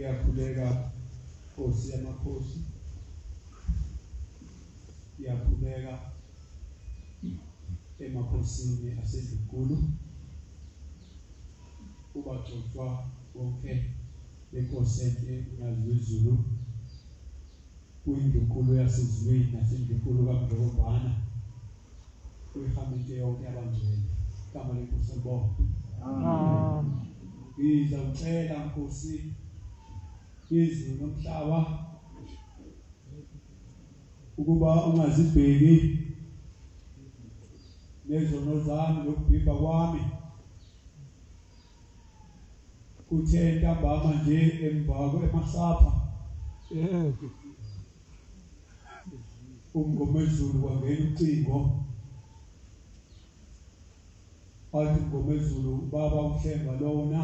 Ngiyakhuleka Nkosi yamakhosi. Ngiyakhuleka emakhosini aseNdlunkulu. Ubagcotshwa wonke lenkosi yazizulu. Kuyindlunkulu yasezulwini nasendlunkulu kaMdokobhana. Kuyihamete yonke abangcwele. Igama lenkosi libonge. Amen. Ngizawucela Nkosi izulu nomhlaba ukuba ungazibheki nezono zami lokubhibha kwami. Kuthe ntambama nje emva kwemasapha. Umgomezulu kwangena ucingo. Athi umgomezulu baba uHlenga lowo na.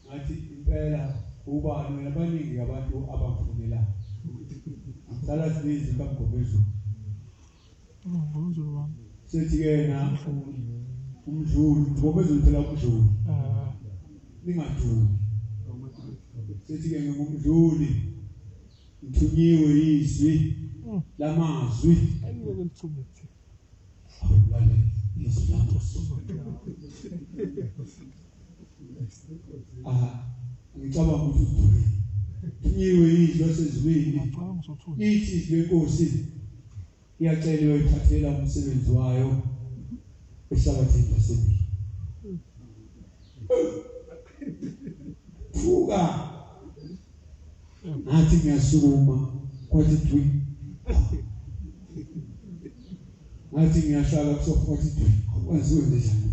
Ngathi impela ubani abaningi abantu abakufunela. Sala sibizi kaMgomezulu. Umgomezulu wami. Sethi yena umdluli, umgomezulu phela umdluli. Ningadluli. Sethi ke ngumdluli. Ngithunyiwe izwi lamazwi. Ayike lithumithi. Awulale izwi lamazwi. Ngicabanga ukuthi udlule. Thunyiwe izwi lasezulwini. Ithi lenkosi iyacela uyiphathela umsebenzi wayo ehlabathini lasemini. Fuka ngathi ngiyasukuma kwathi dwi. Ngathi ngiyahlala kwathi dwi. Akwaziwe njani?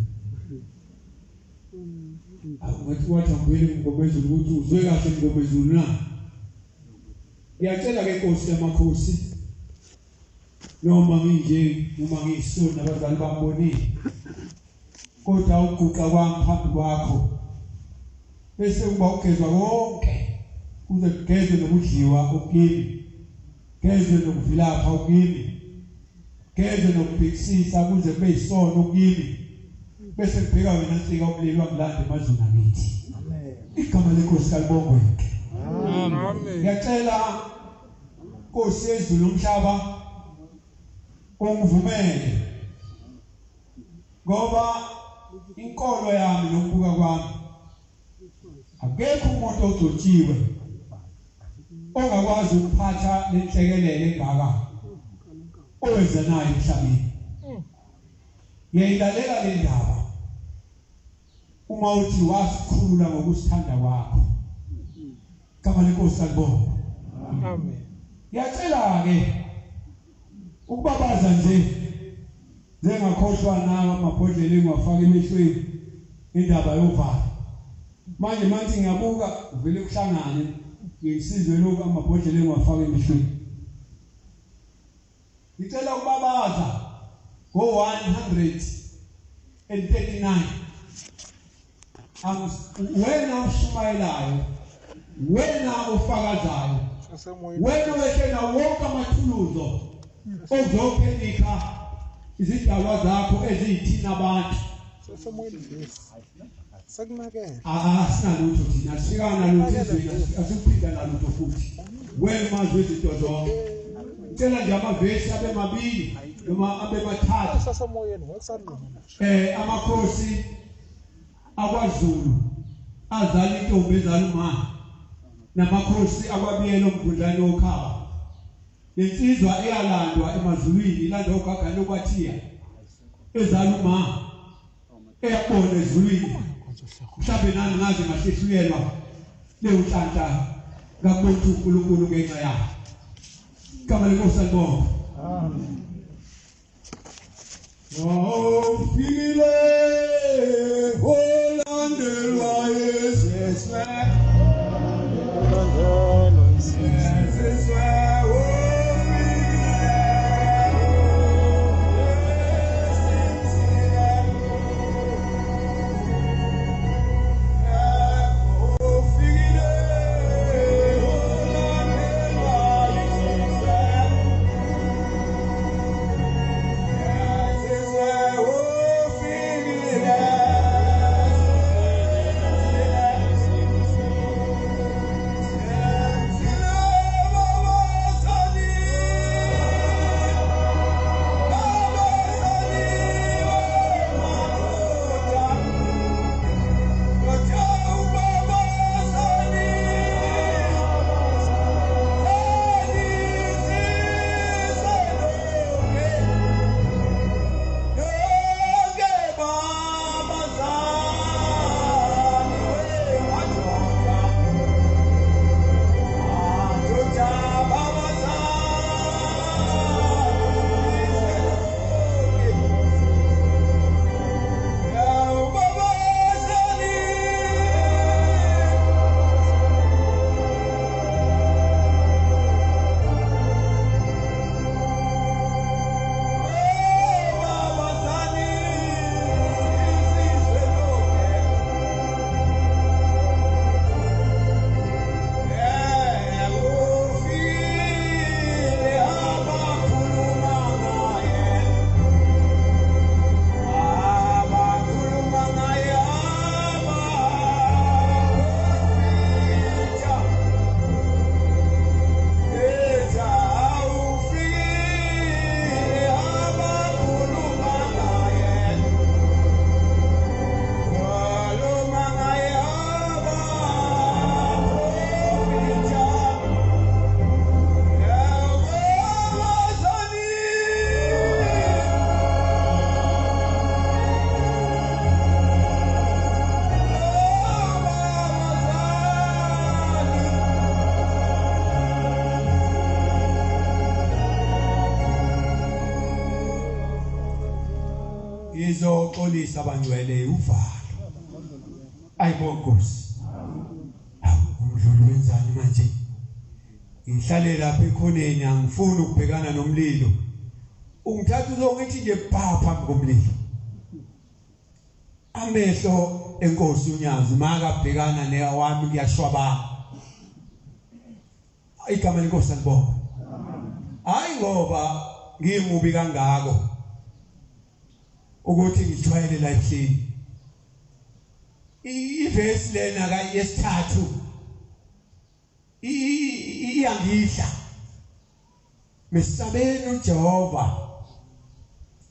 Ngathi wathambile umgomezulu ukuthi uzwe kahle umgomezulu na. Ngiyacela ke Nkosi yamakhosi noma nginje noma ngiyisona abazali bambonile. Kodwa uguqa kwami phambi kwakho. Bese uba ugezwa konke. Kuze kugezwe nokudliwa okukini. Gezwe nokuvilapha okukini. Gezwe nokubhekisisa kuze kube yisono okukini. Bese kubheka wena nsika umlilo wamlanda emazweni akithi. Amen. Igama lenkosi kalibongwe. Amen. Ngiyacela Nkosi yezulu umhlaba ungivumele. Ngoba inkolo yami nokubuka kwami akekho umuntu ogcotshiwe ongakwazi ukuphatha lenhlekelele engaka owenza nayo emhlabeni. Ngiyayilalela le ndaba uma uthi wasikhulula ngokusithanda kwakho. Igama lenkosi kalibonge. Amen. Ngiyacela ke ukubabaza nje ngengakhohlwa nawe amabhodlela engwafaka emehlweni indaba yovalo. Manje ngiyabuka uvele kuhlangane ngisizwe lokho amabhodlela engwafaka emehlweni. Ngicela ukubabaza ngo-139 wena ushumayelayo, wena ufakazayo, wena weshena wonke amathuluzo ozophenika izidalwa zakho eziyithina abantu. Sekunakela. Sinalutho thina sikana lutho asiphinda nalutho futhi. Wena mazwe izinto zonke. Ngicela nje amavesi abe mabili noma abe mathathu. Sasemoyeni ngokusanqina. Amakhosi akwaZulu azali intombi ezala uma namakhosi akwabiyela omgundlane wokhaba. Lensizwa eyalandwa emazulwini ilandwa uGagana okwathiya ezala uma eyabona ezulwini. Mhlawumbe nani ngaze ngasehlulelwa lewuhlanta kamuntu uNkulunkulu ngenxa yakhe. Igama lenkosi libonge. Amen. Ofikile olandelwa Yesu. izoxolisa abangcwele uvalo. Ayibonge Nkosi. Umdluli wenzani manje? Ngihlale lapha ekhoneni angifuni ukubhekana nomlilo. Ungithatha uzongithi nje phambi komlilo. Amehlo enkosi uNyazi makabhekana newami kuyashwabana. Igama lenkosi alibonga. Hayi ngoba ngimubi kangako ukuthi ngijwayele la ehleni. Ivesi lena ka yesithathu iyangidla. Mesabeni uJehova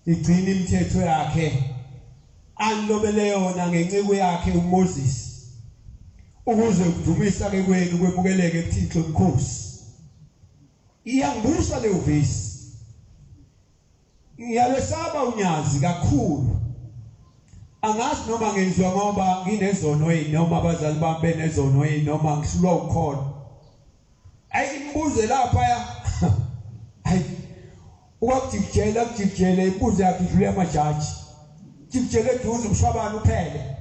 igcina imithetho yakhe anilobele yona ngenciko yakhe uMoses ukuze kudumisa ke kwenu kwemukeleke kuThixo eNkosi. Iyangibusa leyo vesi. Ngiyalesaba uNyazi kakhulu. Angazi noma ngenzwa ngoba nginezono noma abazali bami benezono noma ngihlulwa ukukhona. Ayimbuze lapha hayi ukujikijela imbuzo yakhe idlule amajaji. Jikijela eduze umshwabana uphele.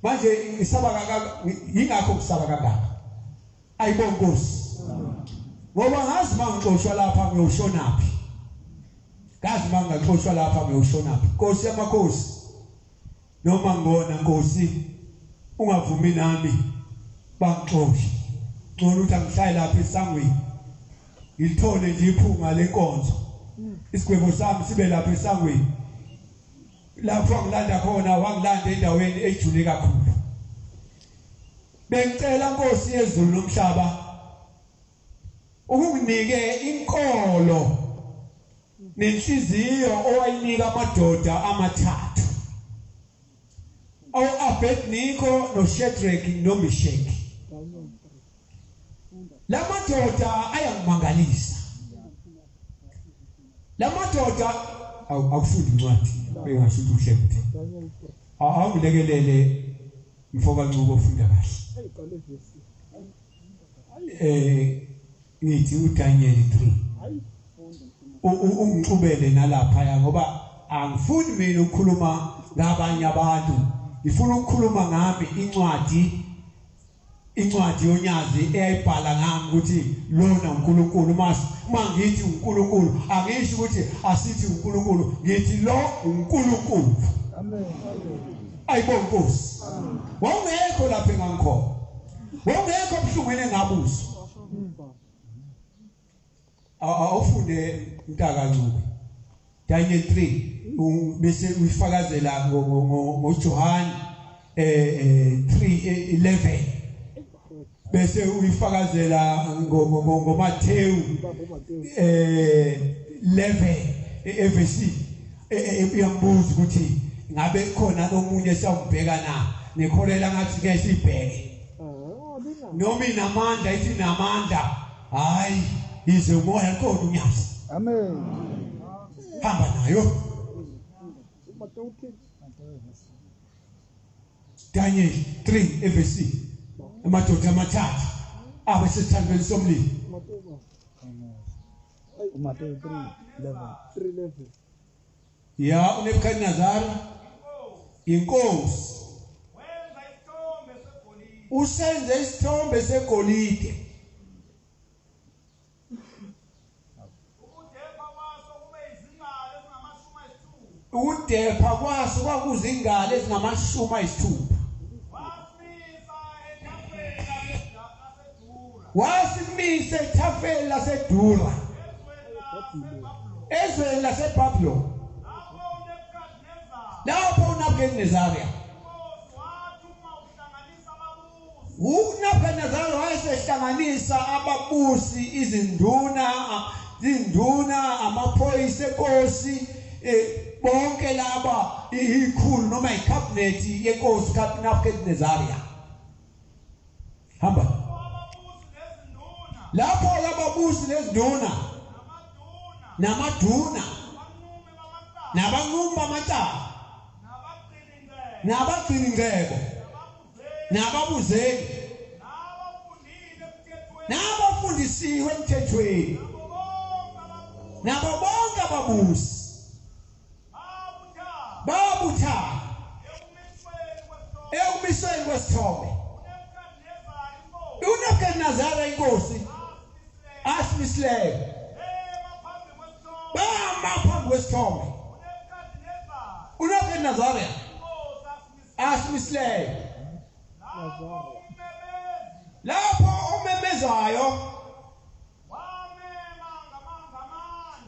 Manje ngisaba yingakho kusaba kangaka. Ayibonge Nkosi. Ngoba ngazi mangixoshwa lapha ngiyoshonaphi. Ngazi mangaxoshwa lapha ngiyoshonaphi. Nkosi yamakhosi. Noma ngona Nkosi ungavumi nami bangixoshe. Ngcono ukuthi angihlale lapha esangweni. Ngithole nje iphunga lenkonzo. Isigwebo sami sibe lapha esangweni. Lapho angilanda khona wangilanda endaweni ejule kakhulu. Bengicela Nkosi yezulu nomhlaba ukunginike inkolo nenhliziyo owayinika amadoda amathathu. Abednego noShadrach noMeshach. Lamadoda ayangimangalisa. Lamadoda awufundi incwadi engasho ukuthi uhlekuthe. Awulekelele mfoka Ncubo ofunda kahle. Ngithi uDaniel 3. Ungixubele nalapha ngoba angifuni mina ukukhuluma ngabanye abantu. Ngifuna ukukhuluma ngami incwadi yoNyazi eyayibhala ngami ukuthi lona uNkulunkulu mangithi uNkulunkulu angisho ukuthi asithi uNkulunkulu ngithi lo uNkulunkulu. Amen. Ayibonge Nkosi. Wongekho lapha engangikhona. Wongekho obuhlungwini engabuzo. Awufunde uNtaka Ncube. Daniel 3 bese uyifakazela ngoJohn 3:11 bese uyifakazela ngoMathewu 11 evesi uyambuza ukuthi ngabe khona nomunye siyabheka na nekholela ngathi ke sibheke noma inamandla ithi namandla hayi ize umoya khona uNyazi. Amen. Hamba nayo. Daniel 3 evesi amadoda amathathu abesesithandweni somlilo. Mateyu 3:11. Ya uNebukadnezar inkosi usenze isithombe segolide. Udepha kwaso kwakuzingalo ezingama-60. Wasimisa ethafeni laseDura ezweni laseBhabhiloni. Lapho uNebukadnezar wayesehlanganisa ababusi, izinduna, amaphoyisa enkosi, bonke laba ikhulu noma icabinet yenkosi kaNebukadnezar. Hamba lapho ababusi nezinduna namaduna nabanqumbi bamacala nabagcini ingcebo nababuzeli nabafundisiwe emthethweni nabo bonke ababusi kwesithombe uNebukadnezar asimislele lapho umemezayo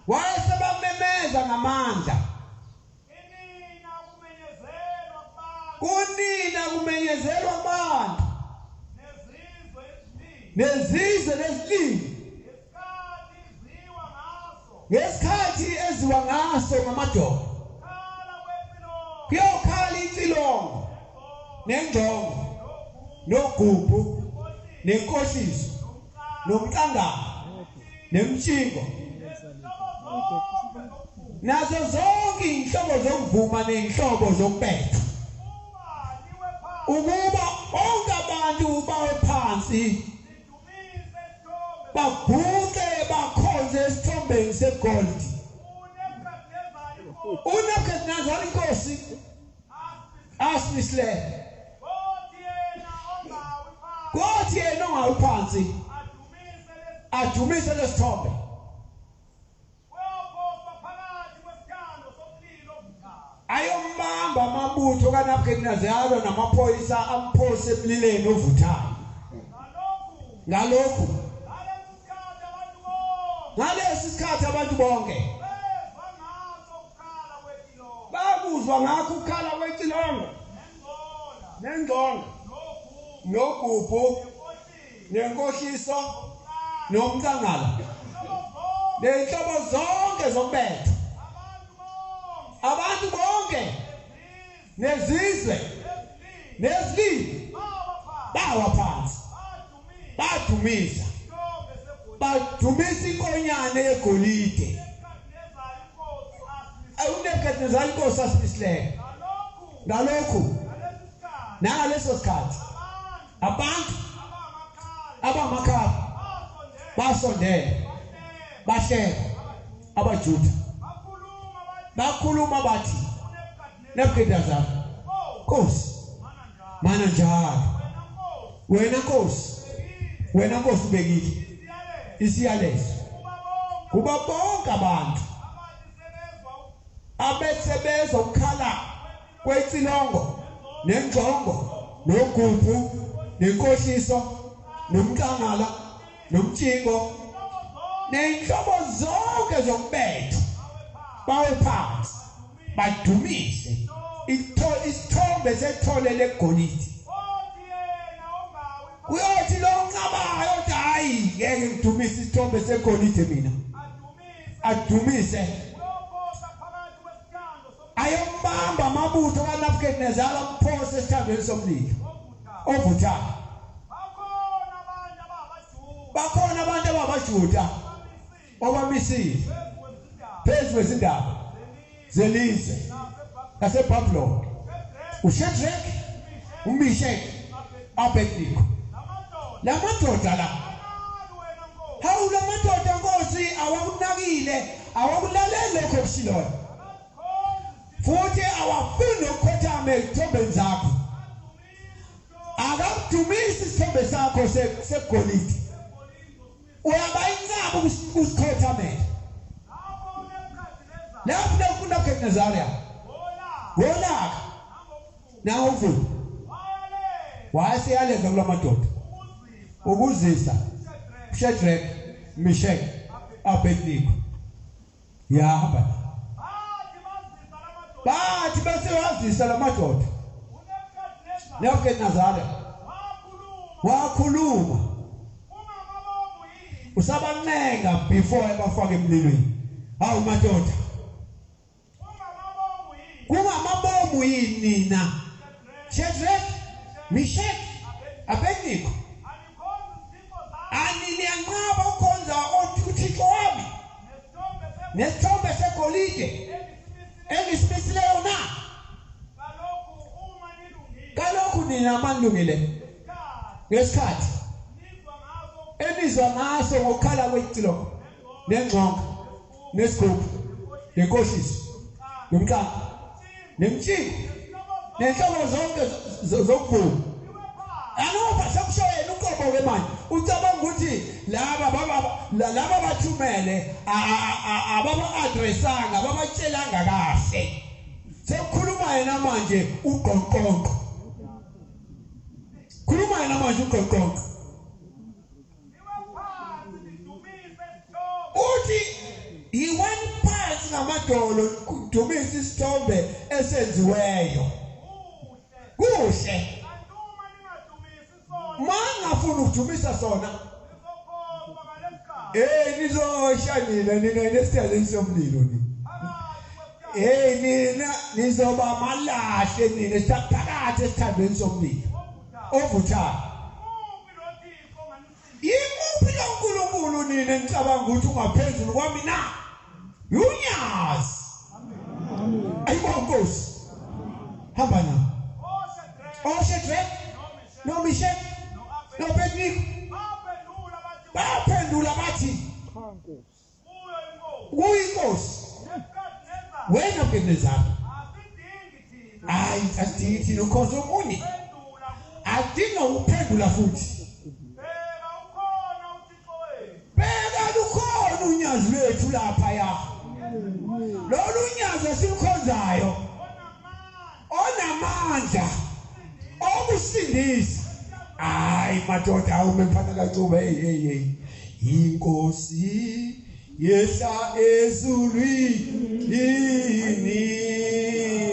wayesebamemeza ngamandla kunina kumenyezelwa abantu nezizwe nezilimi ngesikhathi eziwa ngaso ngamadoda kuyokhala intilongo nenjongo nogubu nenkohliso nomntangamo nemtshingo nazo zonke inhlobo zokuvuma nenhlobo zokubetha ukuba bonke abantu bawe phansi baguke bakhonze esithombeni segold uNebukadnezar inkosi asimislele kwathi yena ongawi phansi adumise lesithombe ayombamba amabutho kaNebukadnezar namaphoyisa amphose emlileni ovuthayo ngalokho ngalesi sikhathi abantu bonke bakuzwa ngakho ukukhala kwetilongo nengqongo nogubu nenkohliso nomntangala nenhlobo zonke zokubetha abantu bonke nezizwe nezilimi bawa phansi badumisa badumisa inkonyane yegolide uNebukadnezar inkosi asimislele ngalokho nangaleso sikhathi abantu abamakhala basondela bahleka abaJuda bakhuluma bathi Nebukadnezar Nkosi mana njalo wena Nkosi ubekile isiyalezo kuba bonke abantu abesebenza ukukhala kwetsilongo nenjongo nogubu nenkohliso nomntangala nomtshingo nenhlobo zonke zokubetha bawe phansi badumise isithombe sethole legolide uyothi lo ncabayo uthi hayi ngeke ngidumise isithombe segolide mina adumise ayombamba amabutho kaNebukadnezar amphose esithandweni somlilo ovuthayo bakhona abantu ababaJuda obamisile phezu kwezindaba zelizwe laseBhabhiloni uShadrach uMeshach Abednego lamadoda la hawu lamadoda Nkosi awakunakile awakulalela lokho kushiloyo futhi awafuni ukukhothama ezithombeni zakho akakudumisi isithombe sakho segolide uyabayincaba ukusikhothamela lapho uNebukadnezar ngolaka nawo uvuka wayesiyaleza kulamadoda ukuzisa uShadrach Meshach Abednego yahamba bathi bese wazisa lamadoda Nebukadnezar wakhuluma usabanenga before ebafaka emlilweni hawu madoda kungamabomu yini na Shadrach Meshach Abednego anilianqaba ukhonza uThixo wami nesithombe segolide engisibisileyo na kalokhu nina amalungile ngesikhathi enizwa ngaso ngokukhala kwetilo nengxonga nesigubu nenkohliso nomntanga nemtshingo nenhlobo zonke zokubhula anopha sekushoyela uqobo ke manje ucabanga ukuthi laba bathumele ababa addressanga ababatshelanga kahle sekukhuluma yena manje uqonqonqo khuluma yena manje uqonqonqo uthi yiwani phansi ngamadolo kudumisa isithombe esenziweyo kuhle mangafuna ukudumisa sona nizoshanile nina nesithaleni somlilo nina nizoba malahle nina siphakathi esithandweni somlilo ovuthayo yimuphi lo nkulunkulu nina nicabanga ukuthi ungaphezulu kwami na unyazi ayibonkosi hamba na Shadrach no Meshach no Abednego baphendula bathi kuyinkosi wena Nebukadnezar asidingi ukhozo omunye adinga ukuphendula futhi beka lukhona unyazi lwethu lapha ya lolu unyazi esimkhonzayo onamandla okusindisa hayi madoda awumemfana kacuba hey inkosi yehla ezulwini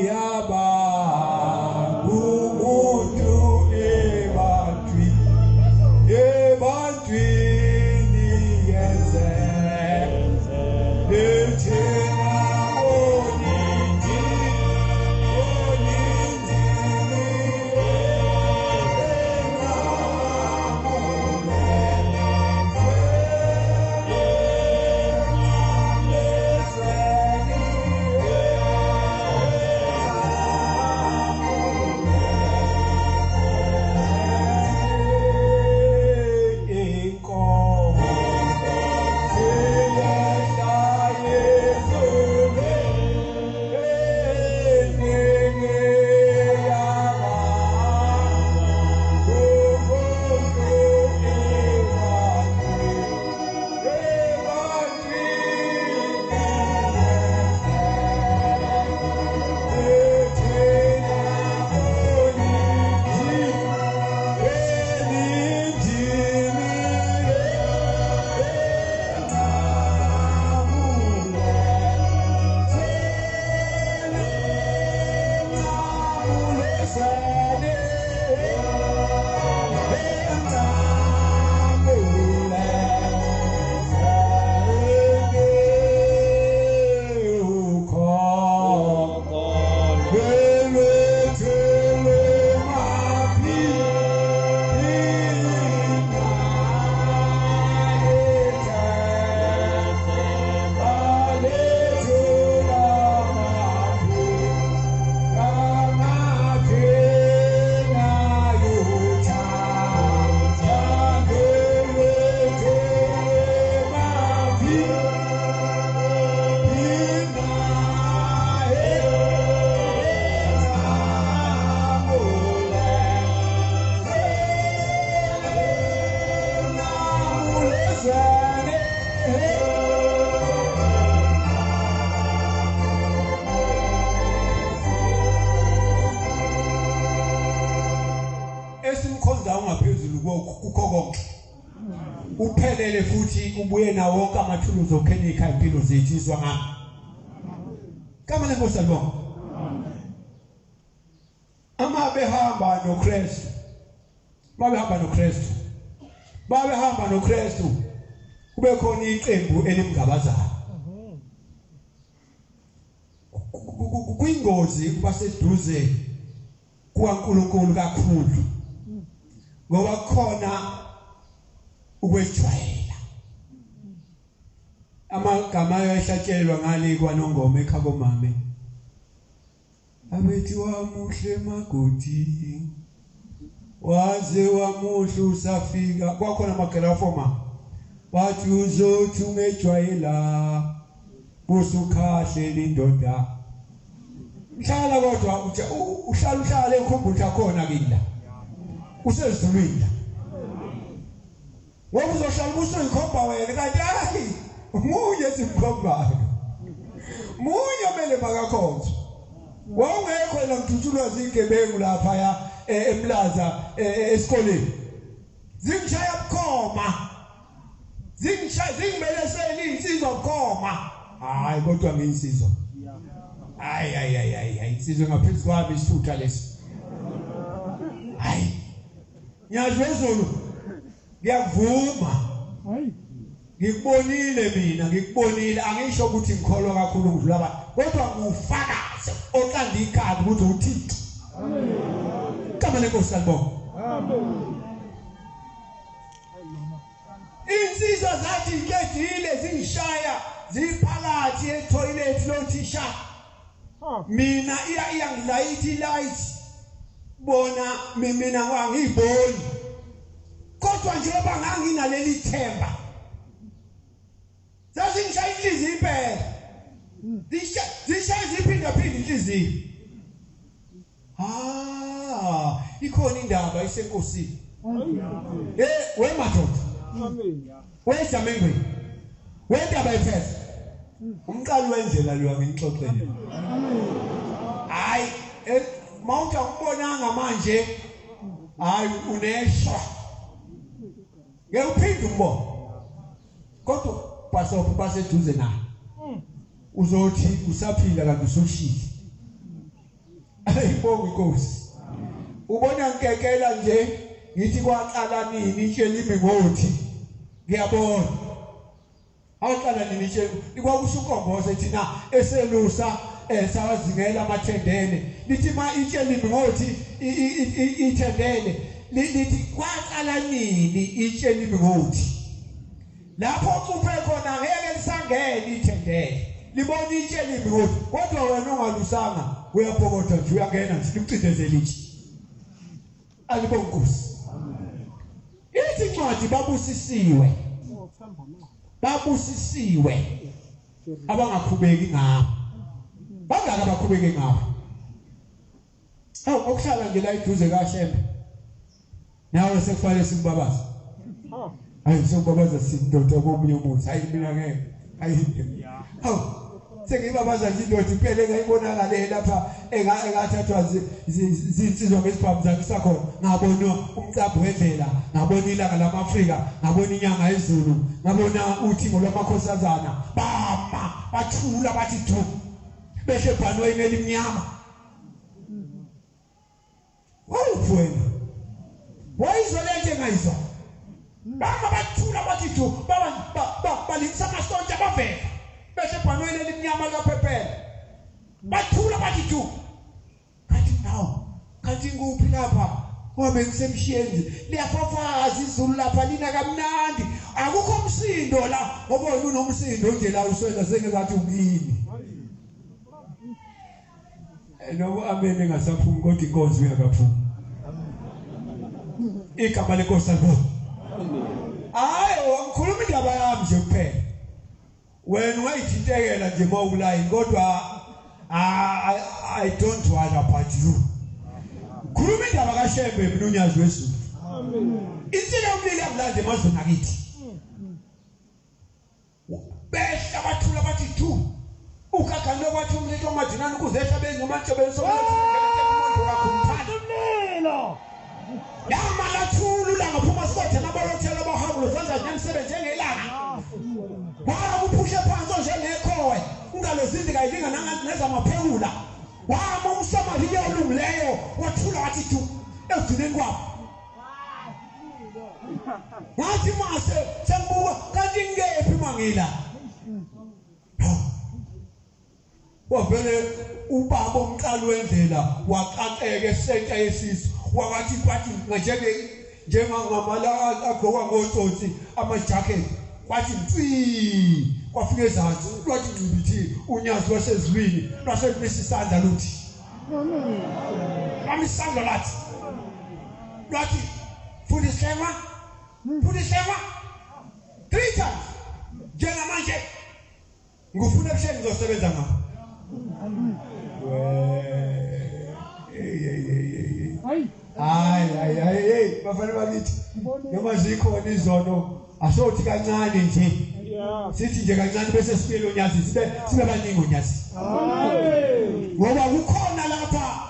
yaba umuntu ebantwini yenze ethena uphelele futhi ubuye nawo wonke amathuluzi okhenika impilo zethu izwa ngami kama lenkosi alibonga behamba noKristu babehamba noKristu kube khona iqembu elimgabazayo kuyingozi kuba seduze kukaNkulunkulu kakhulu ngoba khona ukwejwayela amagama ayehlatshelwa ngale kwaNongoma eKhabomame abethi wamuhle magodi waze wamuhle usafika kwakhona amagrafoma wathi uzothi ungejwayela busukhahle lindoda hlala kodwa uhlala ekhumbula khona kila usezulwini Wokuzohlala usuyikhomba wena kanti hayi munye simkhombayo. Munye mele makakhonzwe. Wawungekho la mthuthulwa zingebengu lapha ya eMlaza esikoleni. Zingishaya bukhoma. Zingibelesela insizwa bukhoma. Hayi kodwa nginsizwa. Hayi insizwa ngaphezu kwami isithutha lesi. Hayi. Nyazwezulu. Ngiyavuma. Hayi. Ngikubonile mina, ngikubonile angisho ukuthi ngikholwa kakhulu ngidlula abantu. Kodwa ngufakazi oqanda ikhadi ukuthi uThixo. Amen. Kama lenkosi salibonga. Amen. Insizwa zathi ngedile zingishaya ziphakathi etoilet lothisha. Mina iyangilayithi light. Bona mina ngangiboni. Kodwa njengoba nganginaleli themba. Zazingishaya inhliziyo impela. Zishaya ziphinda inhliziyo. Ikhona indaba isenkosini. Wemadoda. Amen. Wejamengwe. Wendaba iphezulu. Umqali wendlela lo ngixoxele. Hayi, mawuthi ukubonanga manje, hayi uneshwa. Ngekuphinde umbono. Kodwa pasopho baseduze naye. Uzothi usaphila kanti usushila. Ayibonga inkosi. Ubona ngekela nje ngithi kwaqala nini itshela imingothi. Ngiyabona. Awuqala nini itshela ikwakusho uNkomboze thina eselusa sawazingela amathendene. Lithi ma itshela imingothi ithendene. Lithi kwaqala nini itshela imingothi. Lapho ucuphe khona ngeke lisangene ithendene. Libona itshela imingothi. Kodwa wena ungalusanga uyaphokotha nje uyangena nje limcindezela ithi. Alibonga inkosi. Ithi incwadi babusisiwe. Babusisiwe. Abangaqhubeki ngabo. Bangaka abakhubeki ngabo. Okuhlala nje la iduze kaShembe. Nawe sekufanele simbabaza. Hayi sokubabaza sindoda komunye umuntu. Hayi mina ngeke. Hayi. Sengibabaza nje indoda impela ngayibonakala lapha engathathwa zinsizwa ngesibhamu zakhe sakhona. Ngabona umcabho wendlela, ngabona ilanga lamaAfrika, ngabona inyanga yezulu, ngabona uthingo lwamakhosazana. Bama bathula bathi thu. Beshe bhanweni elimnyama. Wawuphwena. Wayizwa lento engayizwa. Bama bathula bathi thu. Balisa amasonto abavela. Beshe bhanweni elimnyama kaPhepela. Bathula bathi thu. Kanti nawo, kanti nguphi lapha? Ngoba ngisemshiyeni. Liyafafaza izulu lapha lina kamnandi. Akukho umsindo la. Ngoba unomsindo nje la uswela sengathi ukini. No amen engasaphumi kodwa inkonzo uyakaphuma. Igama lenkosi salibonga. Hayi ngikhuluma indaba yami nje kuphela. Wena wayithintekela nje mawulayi kodwa I don't worry about you. Khuluma indaba kaShembe mnunyazi wezulu. Amen. Insika umlilo amlande emazweni akithi. Behla bathula bathi thu. Ukakalo bathi umlilo omadinani kuzehla benze umantshobe sokuthi umlilo. Yamala thulu la ngaphuma sothe nabalothela bahambo senza njemsebenzi njengelanga. Wala kuphushe phansi njengekhowe. Ungalozindi kayilinga neza maphekula. Wama umSamariya olungileyo wathula wathi thu egcineni kwabo. Wathi mase sembuka kanti ngephi mangila. Wavele ubaba omqali wendlela waqaqeka esenta yesisu wakathi kwathi njengamala agqoka ngotsotsi amajacket kwathi ntwi kwafika ezantsi kwathi ncibithi unyazi wasezulwini lwaselimisa isandla luthi lamisandla lathi fundisema 3 times njengamanje ngifuna ebusheni ngizosebenza ngapha. Hayi bafana bakithi noma zikhona izono asothi kancane nje sithi nje kancane bese sibuyele onyazi sibe baningi onyazi ngoba kukhona lapha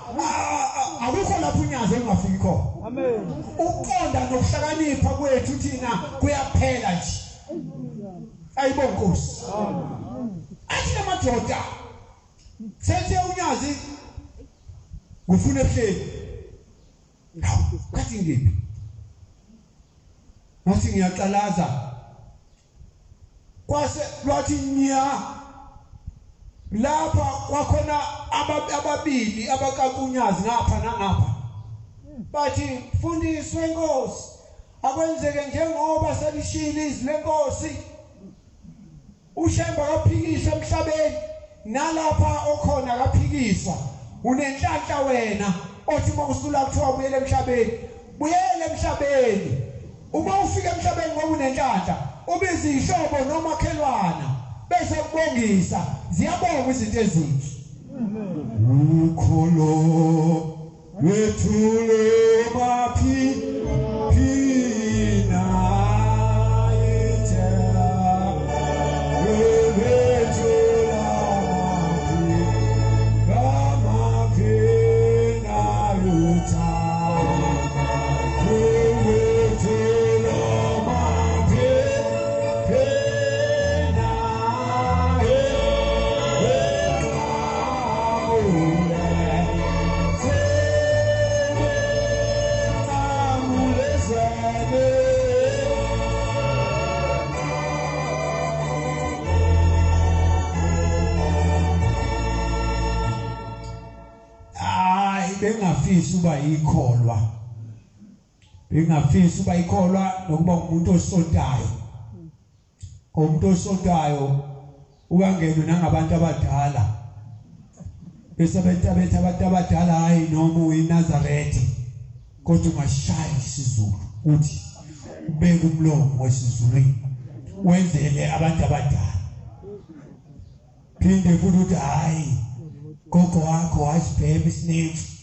akukho lapho unyazi ongafiki khona amen uqonda nokuhlakanipha kwethu thina kuyaphela nje ayibonke Nkosi athi amadoda sethe unyazi ngufuna ehleli kathi ngiphi mase ngiyaqalaza kwase lwathi nya lapha kwakhona ababili abakakunyazi ngapha nangapha bathi fundiswe Nkosi akwenzeke njengoba selishila izwi leNkosi uShemba kaphikiswa emhlabeni nalapha okhona kaphikiswa unenhlanhla wena othi makusula kuthiwa buyele emhlabeni uma ufika emhlabeni ngoba unenhlanhla ubiza ihlobo nomakhelwana bese kubongisa ziyabonga izinto ezinhle ukholo wethule maphina bengafisa uba ikholwa nokuba umuntu osotayo ukangenwe nangabantu abadala bese betha abantu abadala hayi noma uyiNazaretha kodwa ungashaya isizulu uthi ubeke umlomo wesizulwini wenzele abantu abadala phinde futhi uthi hayi gogo wakho wasibhema isinefu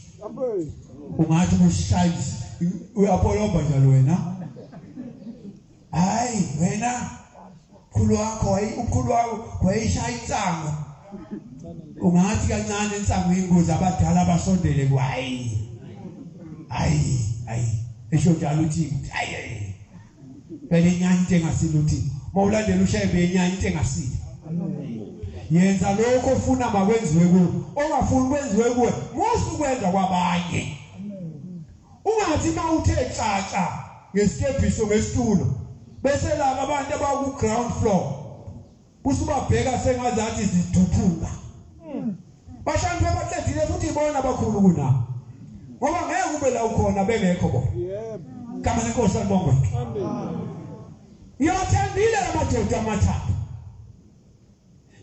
ungathi ushayisi uyapoloba njalo wena hayi wena ukhulu wakho wayishaya insango ungathi kancane insango ingozi abadala abasondele hayi esho njalo uthi hayi bele inyanya into engasile uthi mawulandela uShembe inyanya into engasile yenza lokho ofuna makwenziwe kuwe ongafuni kwenziwe kuwe musukwenza kwabanye ungathi mawuthe xaxa ngesikebhiso ngesitulo bese laba abantu abaku ground floor usubabheka sengazathi ziduphuka bashantwe abaqedile futhi ibona abakhulu kuna ngoba ngeke ube la ukhona bengekho bona yebo kama lenkosi alibonge amen yothandile amadoda amathathu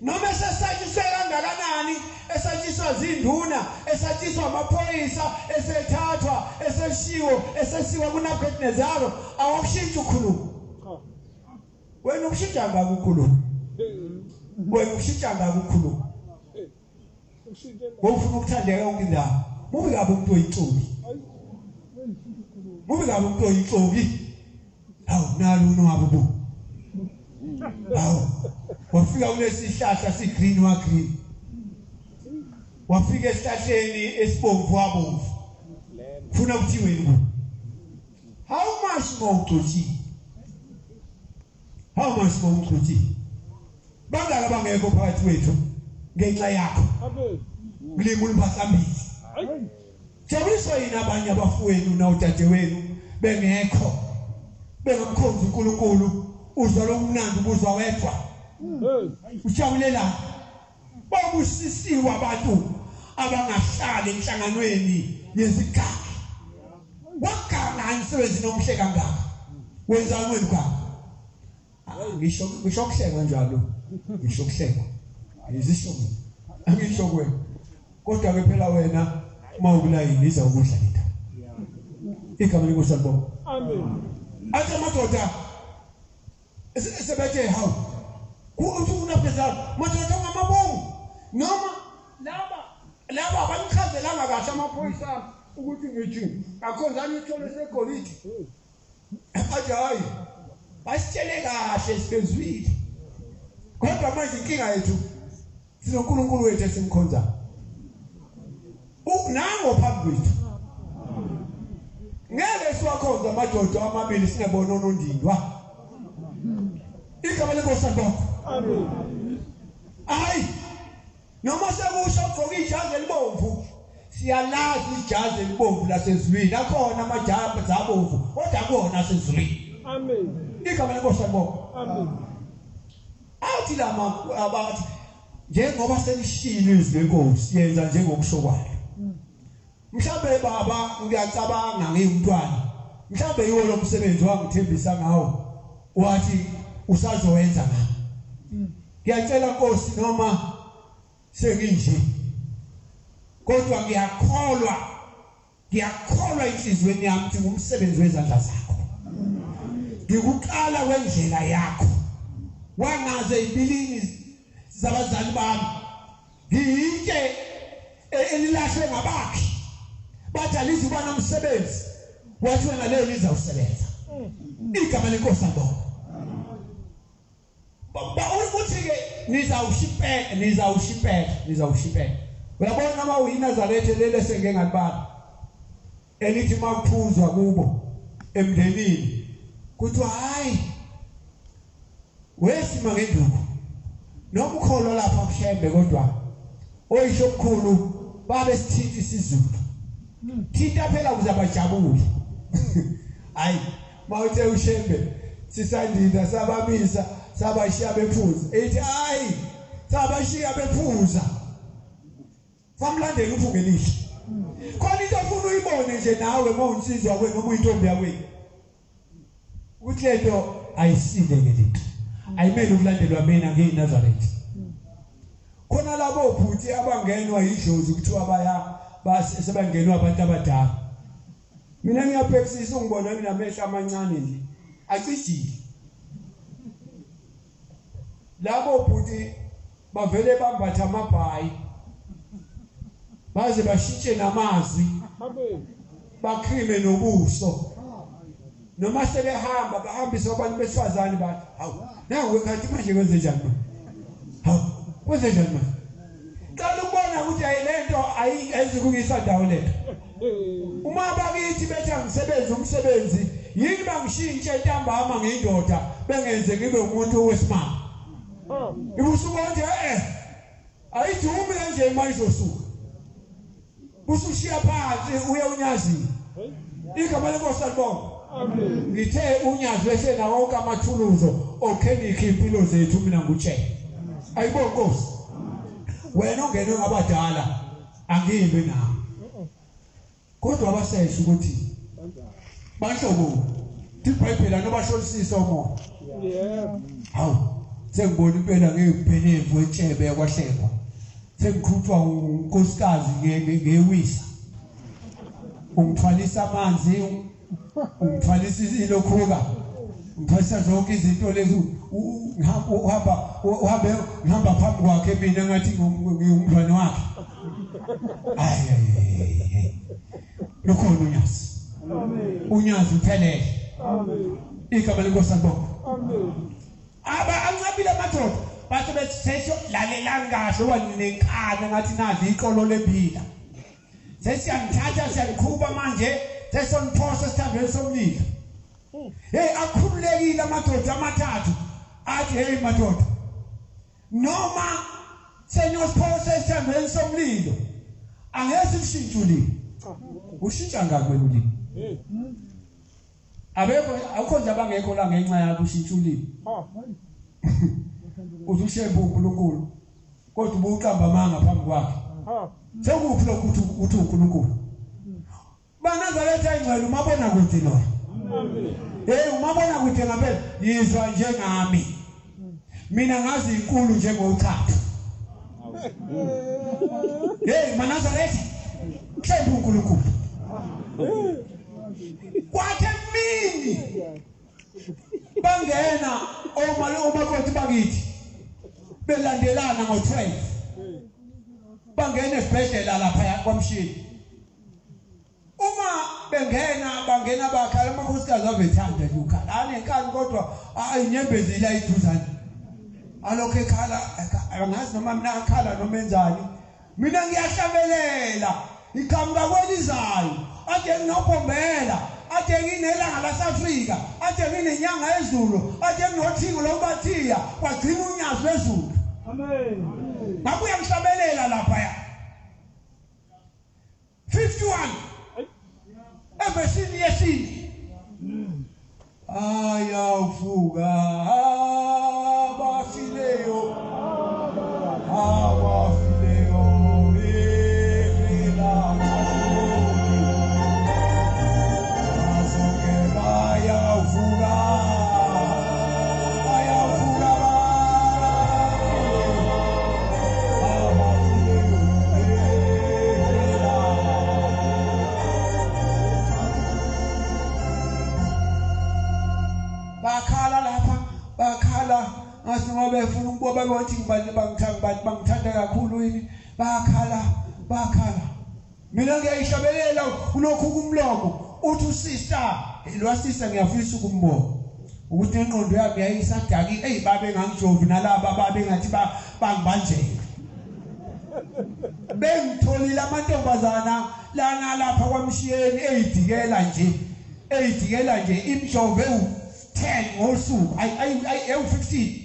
noma esatshiswe kangakanani esatshiswa zinduna esatshiswa amaphoyisa esethathwa esesiwa kuNabukadinezaro awakushintsha ukhulumo wena ukushintsha ngakukhulumo wena ukushintsha ngakukhulumo ufuna ukuthandeka konke indawo mubi kabi umuntu oyinhlobi hawu nalo uNowabubu hawu wafika kulesihlahla sigreen wa green wafika esihlahleni esibomvu wabomvu ufuna ukuthiwe yini how much more uqothi bangaka bangekho phakathi wethu ngenxa yakho kulimo liphasambili jabuliswa yini abanye abafowenu na udade wenu bengekho bengamkhonza uNkulunkulu uzwa lokumnandi ubuzwa wedwa ujabulela babusisiwe abantu abangahlali enhlanganweni yezigaba wakanga umsebenzi nomhle kangaka wenza wena kwakho ngisho kuhlekwa njalo ngisho kuhlekwa izisho angisho kwena kodwa ke phela wena uma ukulayini iza ukudla into igama lenkosi alibonga amen athi amadoda sebethe hawu kuthuna phezulu madoda ngamabongo noma laba abanikhazelanga kahle amaphoyisa ukuthi ngithi akhonzani ithole segolide athi hayi basitshele kahle sikezwile kodwa manje inkinga yethu sinoNkulunkulu wethu esimkhonza ukunango phambi kwethu ngeke siwakhonza amadoda amabili singebona onondindwa igama lenkosi yakho amen hayi noma sekusho ugqoka ijazi elibomvu siyalazi ijazi elibomvu lasezulwini akhona amajazi zabomvu kodwa akona asezulwini amen igama lenkosi yakho amen athi lama abathi njengoba selishilo izwi lenkosi yenza njengokusho kwayo mhlambe baba ngiyacabanga ngiyumntwana mhlambe yiwo lo msebenzi wangithembisa ngawo wathi usazowenza ngami ngiyacela Nkosi noma senginje kodwa ngiyakholwa inhlizweni yami ukuthi ngumsebenzi wezandla zakho ngikuqala kwendlela yakho wangaze ibilini zabazali bami ngiyike elilahlwe ngabakhi bathi alizuba nomsebenzi wathi wena leyo lizawusebenza igama lenkosi yakho baba ukuthi-ke nizawushipeka uyabona uma uyiNazaretha lele sengeke ngalibala elithi makuphuzwa kubo emndenini kuthiwa hayi wesima ngenduku noma ukholwa lapha kushembe kodwa oyisho omkhulu babe sithinta isizulu thinta phela ukuze bajabule hayi mawuthe ushembe sisandida sabamisa sabashiya bephuza ethi hayi sabashiya bephuza famlandela uphungelihle khona into ofuna uyibone nje nawe mawunsizwa kwenu noma uyintombi yakwenu ukuthi lento ayisile ngelinto ayimele ukulandelwa mina ngeNazaretha khona labo ubhuti abangenwa yidlozi kuthiwa sebangenwa abantu abadala mina ngiyaphekisisa ungibona nginamehla amancane nje acijile labo ubhuti bavele bambatha amabhayi baze bashintshe namazwi bakhime nobuso noma sebehamba bahambisa abantu besifazane bathi hawu nawe kanti manje kwenze njani hawu kwenze njani manje qala ukubona ukuthi ayilento ayizikungisa ndawo lento uma bakithi bethi angisebenza umsebenzi yini bangishintshe intambama ngeindoda bengenze ngibe umuntu wesimanga ibusuku nje ayidumi kanje imali zosuku busushiya phansi uye unyazini igama lenkosi libonga amen ngithe unyazi bese nawo wonke amathuluzo okhenikhi impilo zethu mina ngutshela ayibonga Nkosi wena ongene ngabadala angimbe nawe kodwa abasesha ukuthi bahlobo iBhayibheli anobasholisisa umoya hawu sengibona impela ngeyibhenevu etshebe yakwahlekwa sengikhutshwa unkosikazi ngewisa ungithwalisa amanzi ungithwalisa ilokhuka ngithwalisa zonke izinto lezi ngihamba phambi kwakhe mina ngathi ngiyumntwana wakhe hayi lokhona unyazi unyazi uphelele igama lenkosi libonga ancabile amadoda bathi besesho lalela kahle wanenkani ngathi nazi iqolo lempila sesiyangithatha siyaliqhuba manje sesoniphosa esithandweni somlilo akhululekile amadoda amathathu athi hey madoda noma senyosiphosa esithandweni somlilo angeke sishintshulile ushintsha ngakwenu lini abekho akho nje abangekho la ngenxa yakho ushintshulile uzushemba uNkulunkulu kodwa ubuqamba amanga phambi kwakhe sekuphi lokuthi uthi uNkulunkulu baNazaretha ingcwele umabona kuthi lo umabona kuthi ngabe yizwa njengami mina ngazi inkulu njengouchacho maNazaretha shemba uNkulunkulu kwathe mini bangena omakoti bakithi belandelana ngo12 bangena esibhedlela lapha kwaMshini bengena bangena bakhala amakhosikazi avethanda nje ukhala anenkani kodwa inyembezi la iduzane alokho ekhala angazi noma mina akhala noma enzani mina ngiyahlabelela iqhamuka kwelizayo ade nginobhombela ade nginelanga laseAfrika ade nginenyanga ezulu ade nginothingo lokubathiya kwagcina unyazi wezulu amen ngabuya ngihlabelela lapha ya 51 Evesini yesini ayavuka abafileyo ekhela azoke bayavuka bakhala lapha bakhala ngasho befuna ukuba bathi bangithanda kakhulu yini bakhala mina ngiyayishabelela kulokhu kumlomo uthi usister lo sister ngiyafisa ukumbona ukuthi ingqondo yami yayisadaki babe ngangijovi nalaba babe ngathi bangibanjela bengitholile amantombazana lana lapha kwamshiyeni eyidikela nje imjove 10 ngosuku ayi15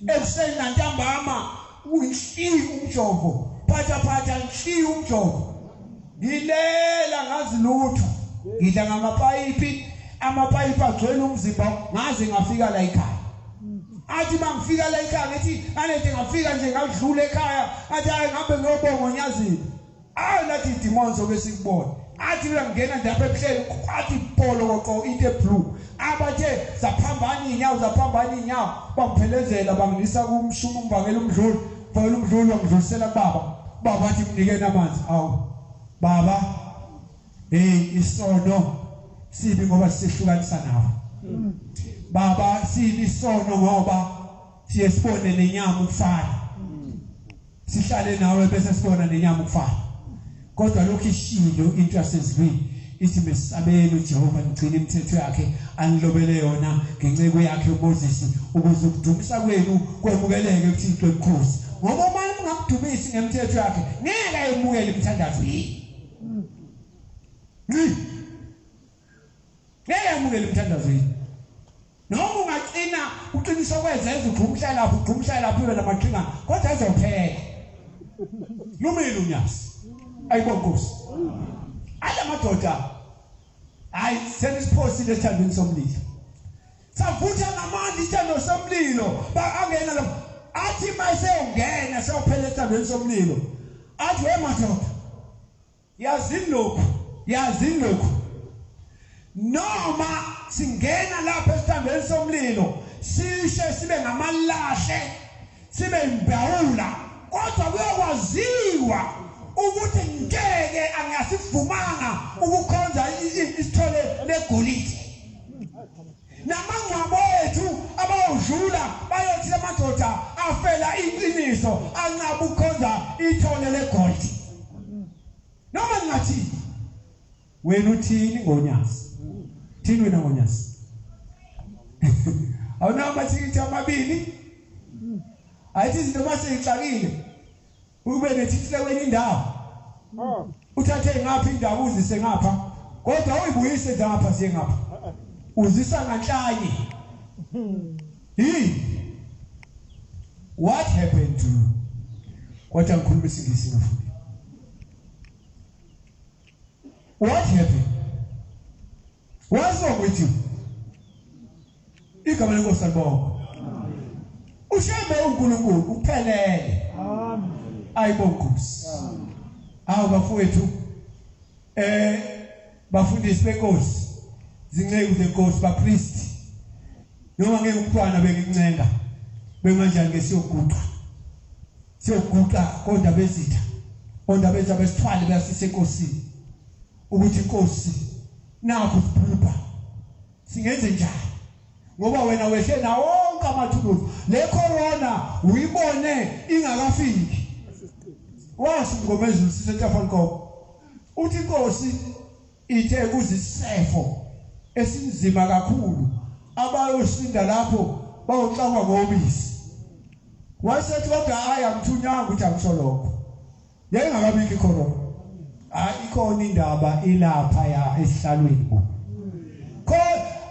ekuseni ntambama uyishili umjovo phatha ngishili umjovo ngilela ngazi lutho ngidla ngamapayipi agcwele umzimba ngaze ngafika la ekhaya athi mangifika la ekhaya ngithi anete ngafika nje ngadlula ekhaya athi ngihambe ngiyobonga unyazini nathi demons obesikubona athi ngena ndapha ebuhleni kwathi polo koqo into eblue abathe zaphambana inyawo bangiphelezela bangisa kumshuma umbangela umdlulu wangidlulisela baba bathi mnikene amanzi awu baba isono sibi ngoba sihlukanisa nawe baba sibi isono ngoba siyesibone nenyama ukufana sihlale nawe bese sibona nenyama ukufana kodwa lokho ishilo into yasezweni ithi mesabele uJehova ngigcina imithetho yakhe angilobele yona ngenceko yakhe uMoses ukuze ukudumisa kwenu kwemukeleke kuThixo enkhosi ngoba manje ungakudumisi ngemithetho yakhe ngeke ayemukele imithandazo yini ngeke ayemukele imithandazo yini noma ungaqina uqinisa kwezenza ugqumhla lapho ibe namaqhinga kodwa azophela lumile unyasi ayibonkosi ala madoda hayi senisphosile esithandweni somlilo savutha namandla isithando somlilo angena lapho athi mayisengena sewuphela esithandweni somlilo athi we madoda yazini lokhu noma singena lapha esithandweni somlilo sishe sibe ngamalahle sibe imbawula kodwa kuyokwaziwa ukuthi ngeke angasivumanga ukukhonza isithole legolide namangcwabo ethu abawudlula bayothi amadoda afela iqiniso anqaba ukukhonza ithole legolide noma ngathi wena uthini ngonyasi thini wena ngonyasi awuna mathikithi amabili ayithi izinto maseyixakile ube nethikithi kwenye indawo uthathe ngapha indawo uzise ngapha kodwa uyibuyise ngapha siye ngapha uzisa nganhlanye what happened to you kwathi ngikhuluma isingisi ngafuthi what happened what's wrong with you igama lenkosi libonga ushebe uNkulunkulu uphelele amen ayibonkosi bafowethu bafundisi benkosi zinceku zenkosi bapriest noma ngeke umntwana bengincenga benganjani ke siyoguqa kodwa bezitha kodwa benza besithwale basise enkosini ukuthi inkosi nakho sibhubha singenze njani ngoba wena wehle na wonke amathuluzi le corona uyibone ingakafiki wathi ngomezulu sisetafani kopho uthi inkosi ithe kuzisefo esinzima kakhulu abayosinda lapho bayoxakwa ngobisi wasethi kodwa hayi amthunyanga ukuthi angisolokho yayingakabiki khona ikhona indaba ilapha ya esihlalweni ko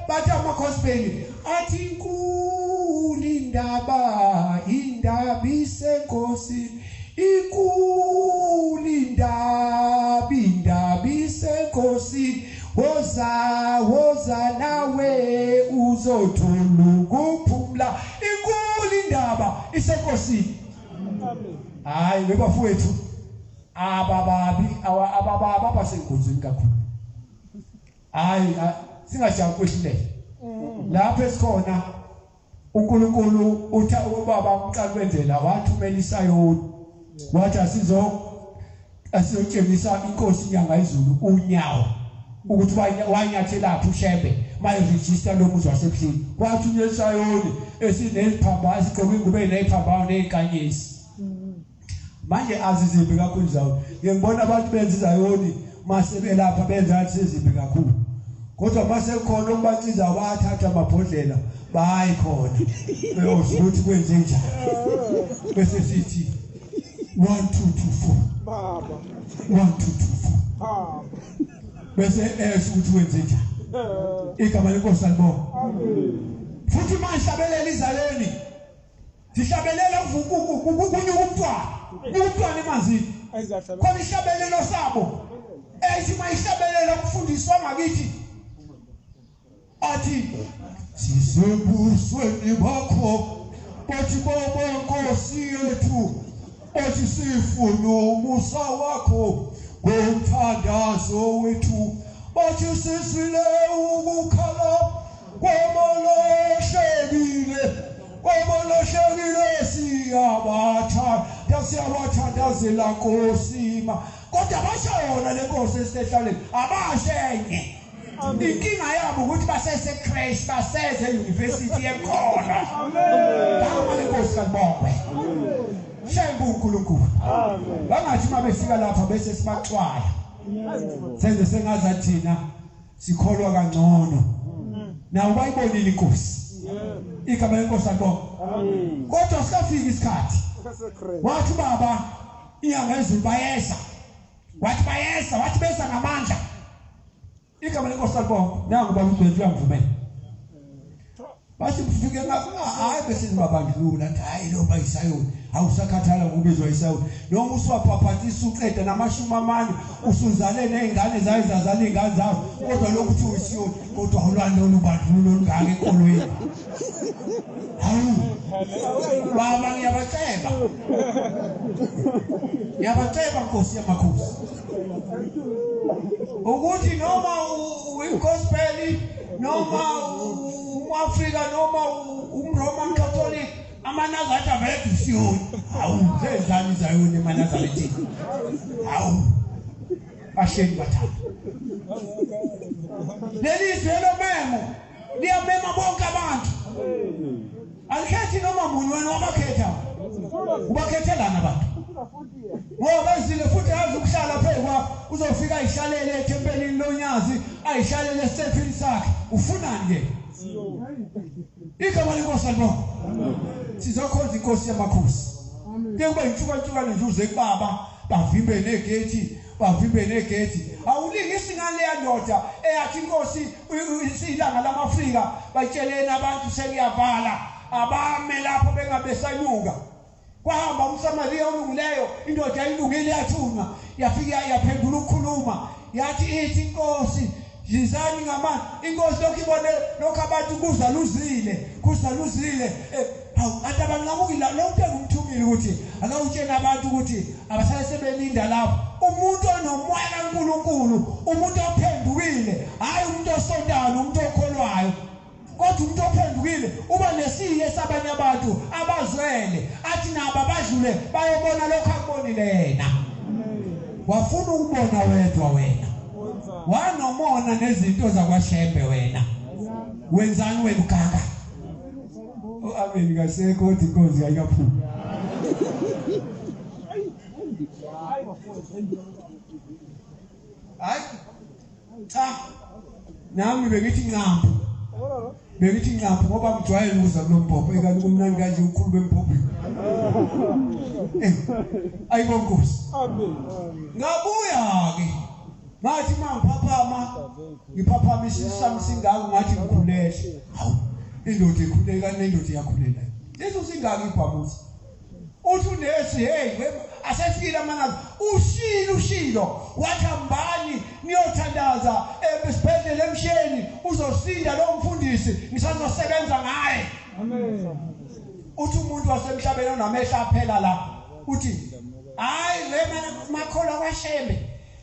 bathi amagospel athi inkulu indaba isenkosi inkulu indaba isenkosi woza nawe uzothola ukuphumula inkulu indaba isenkosi hayi bebafowethu ababa basenkosini kakhulu hayi singajabu kwehlele lapho esikhona uNkulunkulu uthi ubaba umqali wendlela wathumela isayoni wathi asizotshengisa inkosi inyanga izulu unyawo ukuthi wanyathelaphi ushembe maye register lo muzi wasebuhlini wathunyelwa isayoni esineziphambazi isigqoke ingube neziphambano nezinkanyezi manje azizimbi kakhulu zawo ngiyibona abantu benza izayoni mase belapha benza athi sezimbi kakhulu kodwa mase khona ubaciza abathatha amabhodlela bayi khona beyozukuthi kwenze njani bese sithi 1 2 2 4 baba 1 2 2 4 baba bese ukuthi wenze njani igama lenkosi alibonga futhi masihlabelela izaleni sihlabelela kunyuka umntwana emanzini khona ihlabelelo sabo ethi mayihlabelela kufundiswa ngakithi athi sisebusweni bakho bathi baba nkosi yethu bathi sifuna umusa wakho ngomthandazo wethu bathi sisile ukukhala kwamoloshekile siyawathandazela nkosima kodwa bashona le nkosi esihlaleni abashenye inkinga yabo ukuthi basese crash baseze university ekhona ngama lenkosi kabongwe shembu uNkulunkulu amen bangathi mabefika lapha bese sibaxwaya senze sengaza thina sikholwa kangcono nawo bayibonile inkosi igama lenkosi kabongwe amen kodwa sikafika isikhathi wathi baba iyangezulu bayesa wathi besa ngamandla igama lenkosi kabongwe nangu baba uGcwele uyangivumela bathi kufike hayi bese nibabandlula athi hayi lo bayisayoni awusakhathala ukubizwa isayoni noma uswaphaphisa uqeda namashumi amane usuzale nezingane zayo zazala izingane zazo kodwa lokuthi uyisiyoni kodwa awulwane olubandlulo olungaka enkolweni hawu baba ngiyabaceba nkosi yamakhosi ukuthi noma ugospel noma uAfrika noma umRoman Catholic amanazathi avele isiyoni hawu zezani zayoni eManazaretini hawu basheni bathathu leli izwelo memo liyamema bonke abantu alikhethi noma munye wena wabakhetha ubakhethelana abantu ngoba izile futhi yazi ukuhlala phezwa uzofika ayihlalele ethempelini lonyazi ayihlalele esithini sakhe ufunani ke igama lenkosi alibonga sizokhonza inkosi yamakhosi kuba inhlukane nje uze kubaba bavimbe negate awulingisi ngale yandoda eyathi inkosi isilanga lamaAfrika batshelene abantu seliyavala abame lapho bengabesanyuka kwahamba umSamaria olungileyo indoda ilungile yathunga yafika yaphendula ukukhuluma yathi ithi inkosi yizani ngamani inkosi lokho ibone lokho abantu kuzaluzile hawu abantu abanqamukile lokho engumthumile ukuthi akawutshela abantu ukuthi abasale sebelinda lapho umuntu onomoya kaNkulunkulu umuntu ophendukile hayi umuntu osondayo umuntu okholwayo kodwa umuntu ophendukile uba nesiye sabanye abantu abazwele athi nabo abadlule bayobona lokho akubonile yena wafuna ukubona wedwa wena wanomona nezinto zakwaShembe wena wenzani wena ugaga amen kasekho kodwa inkosi ayikaphuma hayi cha nami bengithi ncambu bengithi ncambu ngoba ngijwayele ukuza kulombhobho ekani kumnandi kanje ukhuluma emphobweni ayibonkosi Amen. ngabuya ke ngathi mangiphaphama ngiphaphama isisami singaka ngathi ngikhulele hawu indoda ekhuleka nendoda yakhulela leso singaka ibhamuza uthi unesi hey asefikile amanazi ushilo wathambani niyothandaza esibhedlela emsheni uzosinda lo mfundisi ngisazosebenza ngaye Amen. uthi umuntu wasemhlabeni onamehla aphela la uthi hayi makhola kwashembe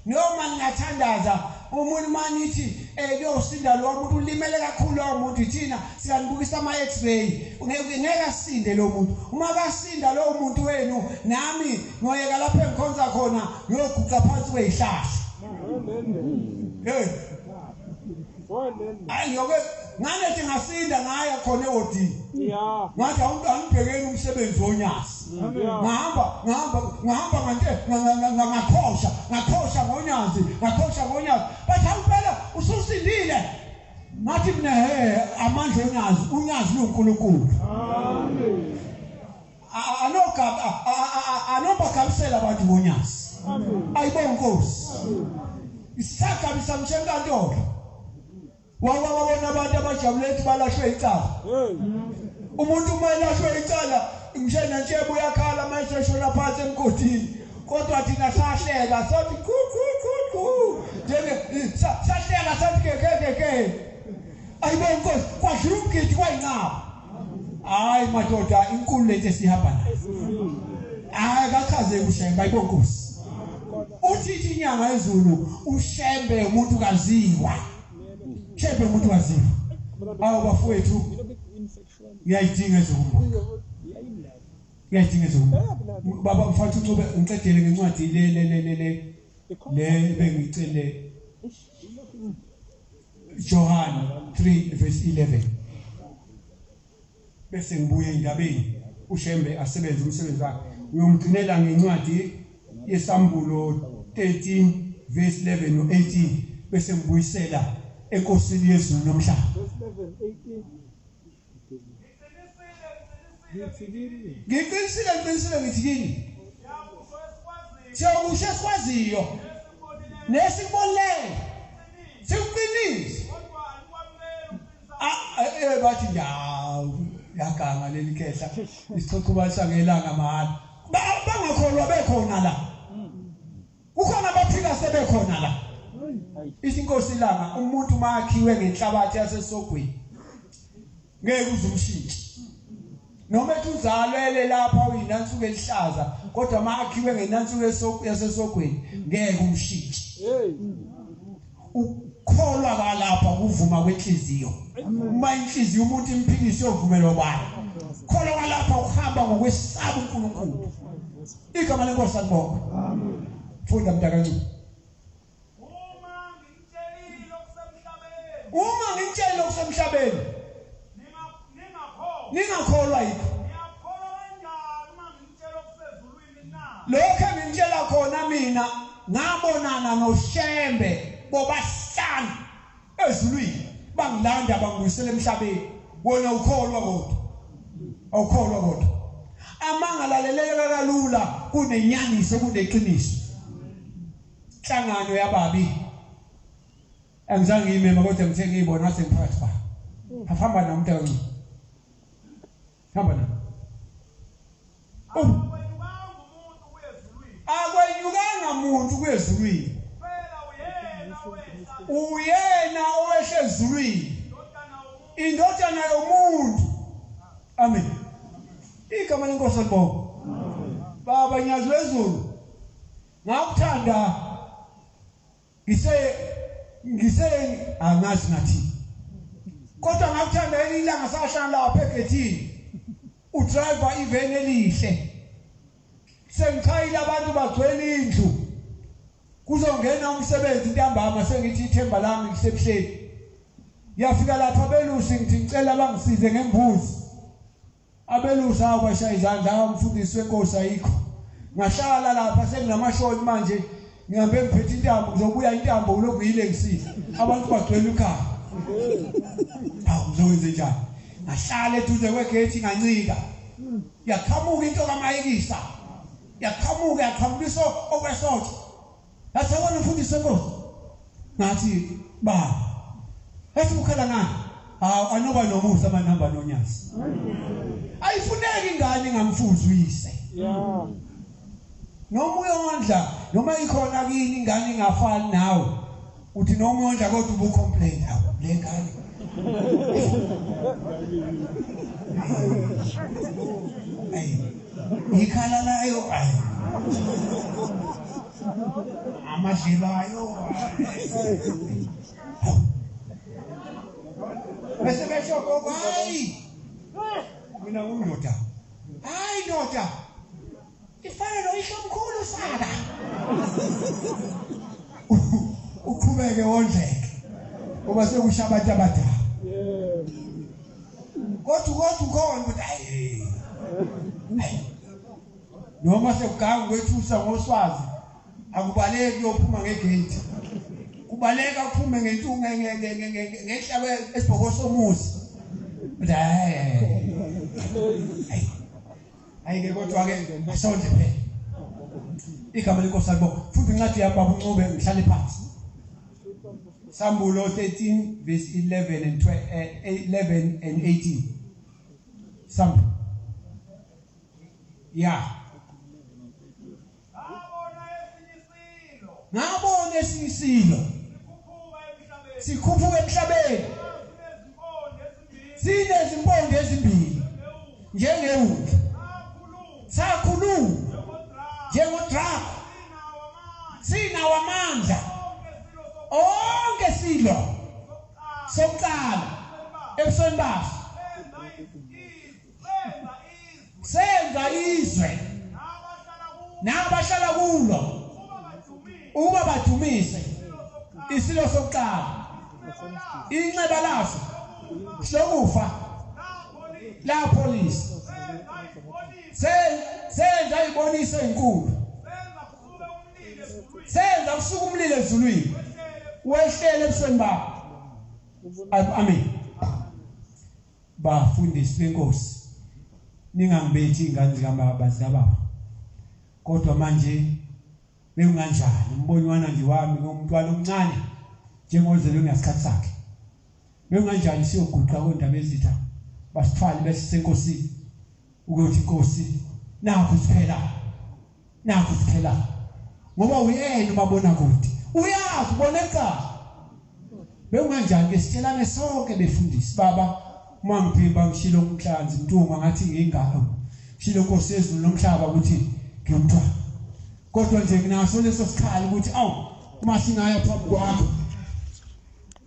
noma ngingathandaza umuntu manithi kuyosinda lo muntu ulimele kakhulu lo muntu thina siyanibukisa ama x-ray ngeke asinde lo muntu uma kasinda lo muntu wenu nami ngoyeka lapha engikhonza khona ngiyoguqa phansi kwezihlahla hayi yoke nganethi ngasinda ngaya khona ewodini ngathi angibhekeni umsebenzi wonyasi ngahamba ngakhosha ngonyazi bathi awuphela ususindile ngathi mina amandla unyazi luNkulunkulu amen anobakhabisela abantu bonyazi ayibonkosi isaka bisamshengantolo wawabona abantu abajabulethi balashwe icala umuntu umayilashwe icala imshana nje uyakhala manje shona phansi emgodini kodwa thina sahleka sathi ku njenge sahleka sathi ke ayibonkosi kwadlula umgidi kwayincaba hayi madoda inkulu lento esihamba nayo hayi akachaze ushembe ayibonkosi uthi inyanga ezulu ushembe umuntu kaziwa shembe umuntu kaziwa awu bafowethu ngiyayidinga ezokumbona baba mfowethu ucube ngicedele ngencwadi le bengicele John 3 verse 11 bese ngibuye indabeni ushembe asebenze umsebenzi wakhe uyomgcinela ngencwadi yesambulo 13 verse 11 no 18 bese ngibuyisela enkosini yezulu nomhlaba ngiqinisile ngithi kini siyakusho esikwaziyo nesibonile sikuqinise bathi yaganga leli khehla isichokhobalisa ngelanga mahhala bangakholwa bekhona la ukhona abaphika sebekhona la isinkosi ilanga umuntu makhiwe ngenhlabathi yasesogwini ngeke uzumshintshe noma ethi uzalwele lapha uyinansuku elihlaza kodwa makhiwe ngenansuku yasesogwini ngeke umshintshe ukholwa kalapha kuvuma kwenhliziyo uma inhliziyo umuntu imphikisi yovumelo bani kholwa kalapha uhamba ngokwesaba uNkulunkulu igama lenkosi salibonga amen funda mntakancu uma ngitshela okusemhlabeni ningakholwa yikho lokho engitshela khona mina ngabonana noshembe bobahlanu ezulwini bangilanda bangibuyisela emhlabeni wona ukholwa kodwa awukholwa kodwa amangalaleleka kalula kunenyaniso kuneqiniso inhlangano yababi angizange ngimema kodwa ngithe ngiyibona sengiphakathi ba hamba nami mntanami hamba nami akwenyukanga umuntu kuyezulwini uyena owehle ezulwini indodana yomuntu amen igama lenkosi libonga baba nyazi wezulu ngakuthanda ngise angazi nathi kodwa ngakuthanda ilanga sashana lapha egethini udriver iveni elihle sengichayile abantu bagcwele indlu kuzongena umsebenzi ntambama sengithi ithemba lami lisebuhleni yafika lapha abelusi ngithi ngicela bangisize ngembuzi abelusi abashaya izandla umfundisi wenkosi ayikho ngahlala lapha senginamashoni manje ngihambe ngiphethe intambo ngizobuya intambo ulokhu yilengisi abantu bagcwele ukhaya awu ngizokwenze njani ngahlala eduze kwegate ngancika yakhamuka into kaMayikisa yaqhamulisa okwesotho yathi wona mfundisi wenkosi ngathi ba ethi ukhala ngani anoba nomusa amanamba nonyasi ayifuneki ingane ngamfuzi uyise noma uyondla noma ikhona kini ingane ingafani nawe uthi noma uyondla kodwa ubucomplain awu le ngane ikhala layo amadlibayo bese besho hayi mina undoda hayi ndoda ifana noyihomkhulu saka uqhubeke wondleke ngoba sekushabantu abadala kodwa ukhona ukuthi hayi noma sekuganga kwethusa ngoswazi akubaleki uyophuma ngegate kubaleka uphume ngentunga ngehlabe esibhoko somuzi ayike kodwa ke asonde phela igama lenkosi alibo futhi incwadi yami baba uNcube ngihlale phansi Sambulo 13 verse 11 and 11 and 18 Sambulo ngabona esisilo sikhuphuka emhlabeni sinezimpondo ezimbili njengewundi sakhuluma njengodrago sinawo amandla onke silo sokuqala ebusweni baso senza izwe nabahlala kulo uba badumise isilo sokuqala inxeba laso sokufa la police senza ibonise enkulu senza kusuka umlilo ezulwini wehlele ebusweni bakho amen bafundisi benkosi ningangibethi ingane zikababa kodwa manje bekunganjani umbonywana nje wami ngomntwana omncane njengozelwe ngesikhathi sakhe bekunganjani siyoguqa kondaba ezitha basithwali bese senkosini ukuthi inkosi nakho siphela ngoba uyena ubabona kude uyazi uboneka bekunganjani ke sitshelane sonke befundisi baba uma ngiphimba ngishilo umhlanzi Ntunga ngathi ngingalo shilo inkosi yezulu nomhlaba ukuthi ngiyomntwana kodwa nje nginaso leso sikhali ukuthi uma singaya phambi kwakho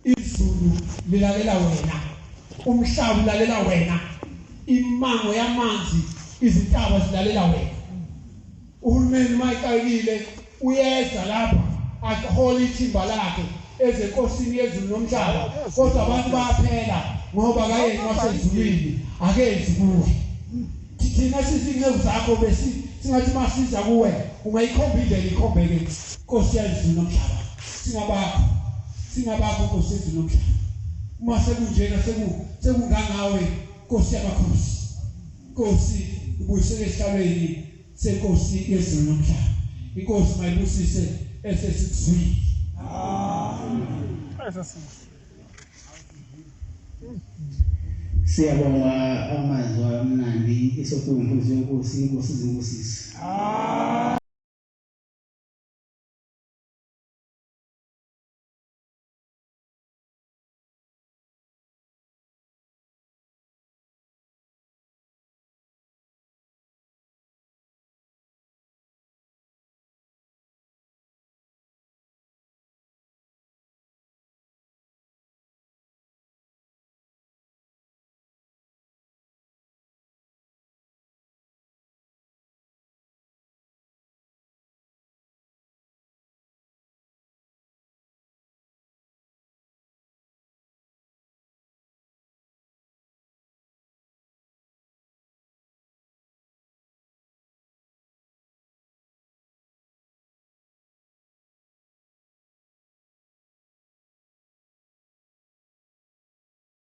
izulu lilalela wena umhlaba ulalela wena imango yamanzi izintaba zilalela wena uhulumeni mayikayile uyeza lapha ahola ithimba lakhe ezenkosini yezulu nomhlaba kodwa abantu bayaphela ngoba kayena wasezulwini akenzi kuwe thina sizinceku zakho besi singathi masiza kuwe ungayikhombile ikhombeke Nkosi yezulu nomhlaba singabakho Nkosi yezulu nomhlaba uma sekunjena sekungangawe Nkosi yamakhosi Nkosi ubuyisele esihlabeni senkosi yezulu nomhlaba inkosi mayibusise esesizwini siyabonga amazwi amnandi esokukhuluma inkosi izinkosisi